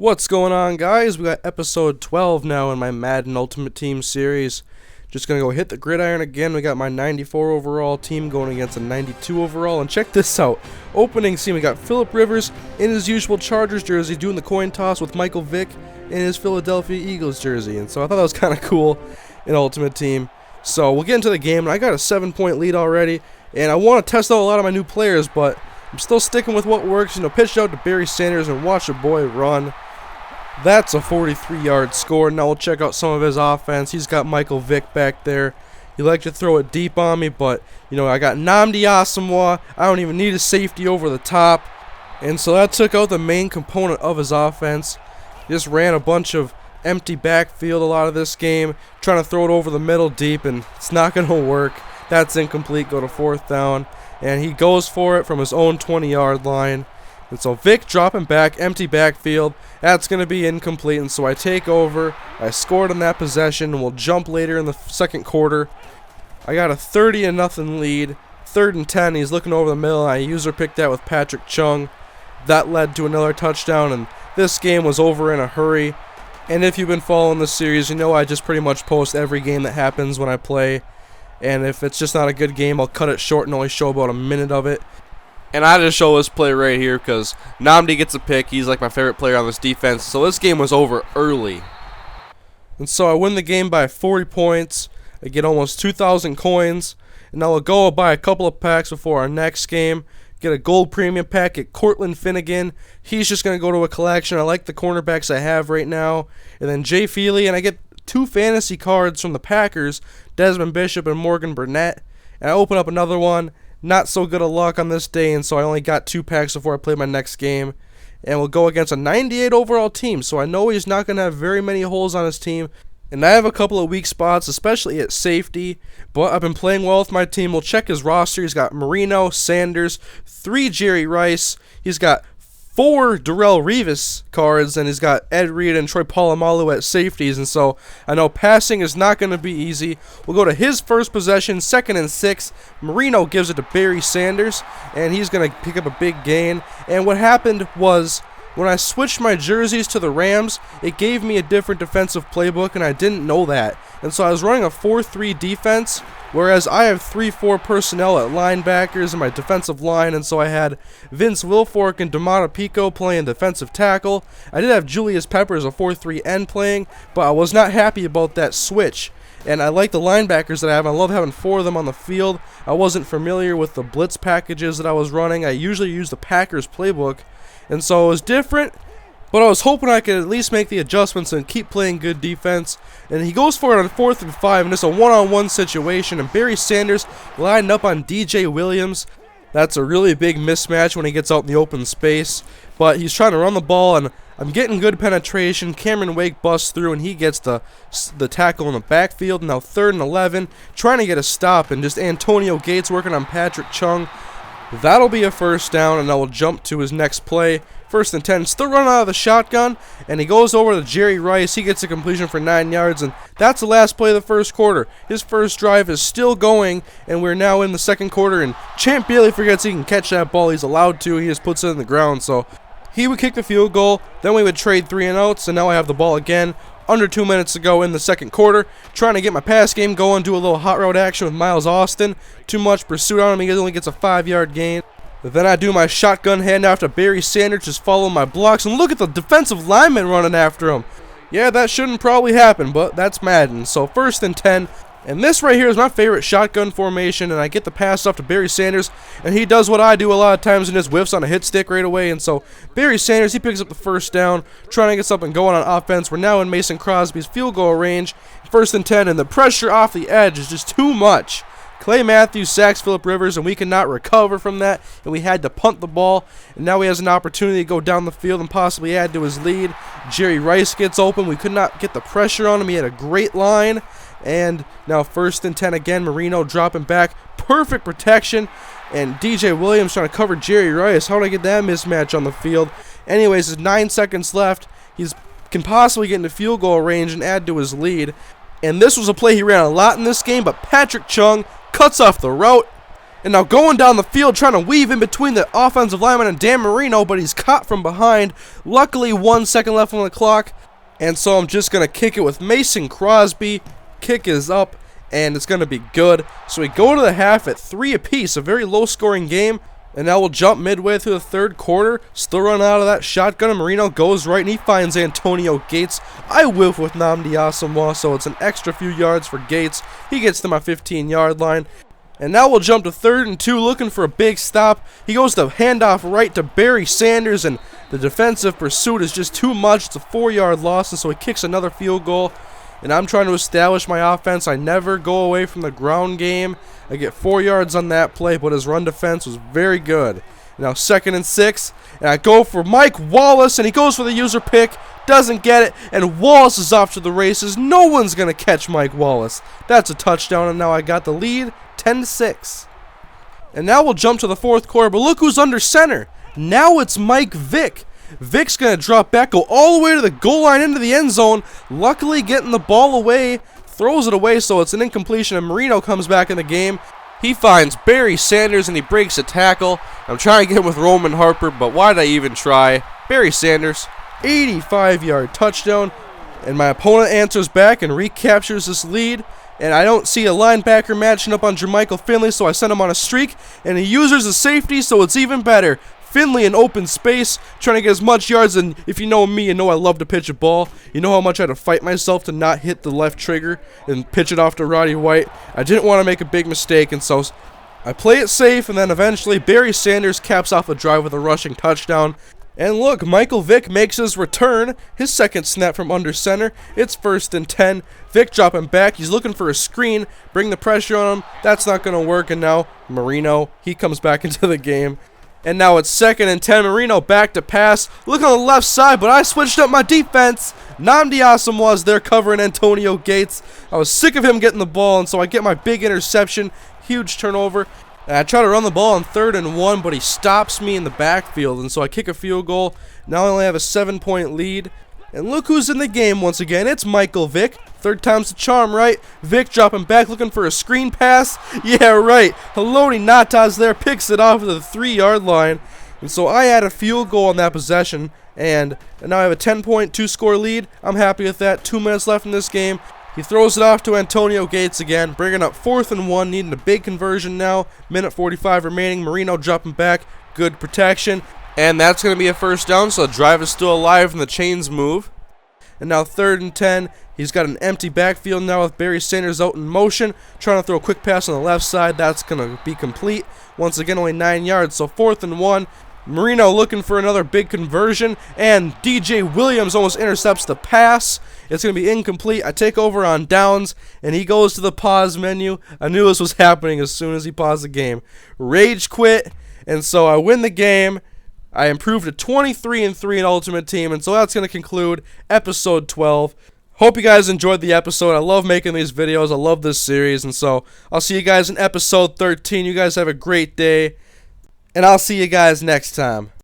What's going on, guys? We got episode 12 now in my Madden Ultimate Team series. Just gonna go hit the gridiron again. We got my 94 overall team going against a 92 overall, and check this out. Opening scene, we got Phillip Rivers in his usual Chargers jersey doing the coin toss with Michael Vick in his Philadelphia Eagles jersey, and so I thought that was kind of cool in Ultimate Team. So we'll get into the game, and I got a 7-point lead already, and I want to test out a lot of my new players, but I'm still sticking with what works. Pitch out to Barry Sanders and watch a boy run. That's a 43-yard score. Now we'll check out some of his offense. He's got Michael Vick back there. He likes to throw it deep on me, but, I got Nnamdi. I don't even need a safety over the top. And so that took out the main component of his offense. He just ran a bunch of empty backfield a lot of this game, trying to throw it over the middle deep, and it's not going to work. That's incomplete. Go to 4th down. And he goes for it from his own 20-yard line. And so Vick dropping back, empty backfield. That's going to be incomplete, and so I take over. I scored on that possession, and we'll jump later in the second quarter. I got a 30-0 lead, 3rd and 10. He's looking over the middle, and I user picked that with Patrick Chung. That led to another touchdown, and this game was over in a hurry. And if you've been following this series, I just pretty much post every game that happens when I play. And if it's just not a good game, I'll cut it short and only show about a minute of it. And I just show this play right here because Nnamdi gets a pick. He's like my favorite player on this defense. So this game was over early. And so I win the game by 40 points. I get almost 2,000 coins. And now I'll go buy a couple of packs before our next game. Get a gold premium pack at Cortland Finnegan. He's just going to go to a collection. I like the cornerbacks I have right now. And then Jay Feely. And I get 2 fantasy cards from the Packers, Desmond Bishop and Morgan Burnett. And I open up another one. Not so good of luck on this day, and so I only got 2 packs before I play my next game. And we'll go against a 98 overall team, so I know he's not going to have very many holes on his team. And I have a couple of weak spots, especially at safety, but I've been playing well with my team. We'll check his roster. He's got Marino, Sanders, 3 Jerry Rice. He's got 4 Darrelle Revis cards, and he's got Ed Reed and Troy Polamalu at safeties, and so I know passing is not going to be easy. We'll go to his first possession, 2nd and 6. Marino gives it to Barry Sanders, and he's going to pick up a big gain. And what happened was, when I switched my jerseys to the Rams, it gave me a different defensive playbook, and I didn't know that. And so I was running a 4-3 defense, whereas I have 3-4 personnel at linebackers in my defensive line, and so I had Vince Wilfork and D'Amata Pico playing defensive tackle. I did have Julius Peppers, a 4-3 end playing, but I was not happy about that switch. And I like the linebackers that I have. I love having 4 of them on the field. I wasn't familiar with the blitz packages that I was running. I usually use the Packers playbook, and so it was different. But I was hoping I could at least make the adjustments and keep playing good defense. And he goes for it on 4th and 5, and it's a one-on-one situation. And Barry Sanders lined up on DJ Williams. That's a really big mismatch when he gets out in the open space. But he's trying to run the ball, and I'm getting good penetration. Cameron Wake busts through, and he gets the tackle in the backfield. Now 3rd and 11, trying to get a stop, and just Antonio Gates working on Patrick Chung. That'll be a 1st down, and I will jump to his next play. 1st and 10, still running out of the shotgun, and he goes over to Jerry Rice. He gets a completion for 9 yards, and that's the last play of the first quarter. His first drive is still going, and we're now in the second quarter, and Champ Bailey forgets he can catch that ball. He's allowed to. He just puts it in the ground, so he would kick the field goal. Then we would trade 3 and outs, and now I have the ball again. Under 2 minutes to go in the second quarter. Trying to get my pass game going, do a little hot route action with Miles Austin. Too much pursuit on him. He only gets a 5-yard gain. Then I do my shotgun handoff to Barry Sanders, just follow my blocks, and look at the defensive lineman running after him. Yeah, that shouldn't probably happen, but that's Madden. So 1st and 10, and this right here is my favorite shotgun formation, and I get the pass off to Barry Sanders, and he does what I do a lot of times and just whiffs on a hit stick right away. And so Barry Sanders, he picks up the 1st down, trying to get something going on offense. We're now in Mason Crosby's field goal range, 1st and 10, and the pressure off the edge is just too much. Clay Matthews sacks Phillip Rivers, and we cannot recover from that, and we had to punt the ball, and now he has an opportunity to go down the field and possibly add to his lead. Jerry Rice gets open. We could not get the pressure on him. He had a great line, and now 1st and 10 again. Marino dropping back. Perfect protection, and DJ Williams trying to cover Jerry Rice. How did I get that mismatch on the field? Anyways, there's 9 seconds left. He can possibly get into field goal range and add to his lead. And this was a play he ran a lot in this game, but Patrick Chung cuts off the route, And now going down the field, trying to weave in between the offensive lineman and Dan Marino, but he's caught from behind. Luckily, 1 second left on the clock. And so I'm just going to kick it with Mason Crosby. Kick is up, and it's going to be good. So we go to the half at 3 apiece, a very low-scoring game. And now we'll jump midway through the third quarter. Still running out of that shotgun, and Marino goes right, and he finds Antonio Gates. I whiff with Nnamdi Asamoah, so it's an extra few yards for Gates. He gets to my 15-yard line. And now we'll jump to 3rd and 2, looking for a big stop. He goes to handoff right to Barry Sanders, and the defensive pursuit is just too much. It's a 4-yard loss, and so he kicks another field goal. And I'm trying to establish my offense. I never go away from the ground game. I get 4 yards on that play, but his run defense was very good. Now 2nd and 6, and I go for Mike Wallace, and he goes for the user pick, doesn't get it, and Wallace is off to the races. No one's going to catch Mike Wallace. That's a touchdown, and now I got the lead, 10-6. And now we'll jump to the 4th quarter, but look who's under center. Now it's Mike Vick. Vick's going to drop back, go all the way to the goal line into the end zone, luckily getting the ball away, throws it away, so it's an incompletion, and Marino comes back in the game. He finds Barry Sanders, and he breaks a tackle. I'm trying to get him with Roman Harper, but why did I even try? Barry Sanders, 85-yard touchdown, and my opponent answers back and recaptures this lead. And I don't see a linebacker matching up on Jermichael Finley, so I send him on a streak, and he uses the safety, so it's even better. Finley in open space, trying to get as much yards, and if you know me, you know I love to pitch a ball. You know how much I had to fight myself to not hit the left trigger and pitch it off to Roddy White. I didn't want to make a big mistake, and so I play it safe, and then eventually Barry Sanders caps off a drive with a rushing touchdown. And look, Michael Vick makes his return, his 2nd snap from under center. It's 1st and 10. Vick dropping back. He's looking for a screen, bring the pressure on him. That's not going to work, and now Marino, he comes back into the game. And now it's 2nd and 10. Marino back to pass. Look on the left side, but I switched up my defense. Nnamdi Asamoah was there covering Antonio Gates. I was sick of him getting the ball, and so I get my big interception. Huge turnover. And I try to run the ball on 3rd and 1, but he stops me in the backfield, and so I kick a field goal. Now I only have a 7-point lead. And look who's in the game once again. It's Michael Vick. 3rd time's the charm, right? Vick dropping back, looking for a screen pass. Yeah, right. Haloti Ngata's there, picks it off at the 3-yard line. And so I had a field goal on that possession. And now I have a 10-point, 2-score lead. I'm happy with that. 2 minutes left in this game. He throws it off to Antonio Gates again, bringing up 4th and 1, needing a big conversion now. Minute 45 remaining. Marino dropping back. Good protection. And that's going to be a 1st down, so the drive is still alive and the chains move. And now 3rd and 10. He's got an empty backfield now with Barry Sanders out in motion. Trying to throw a quick pass on the left side. That's going to be complete. Once again, only 9 yards, so 4th and 1. Marino looking for another big conversion, and DJ Williams almost intercepts the pass. It's going to be incomplete. I take over on downs, and he goes to the pause menu. I knew this was happening as soon as he paused the game. Rage quit, and so I win the game. I improved to 23-3 in Ultimate Team, and so that's going to conclude episode 12. Hope you guys enjoyed the episode. I love making these videos. I love this series, and so I'll see you guys in episode 13. You guys have a great day, and I'll see you guys next time.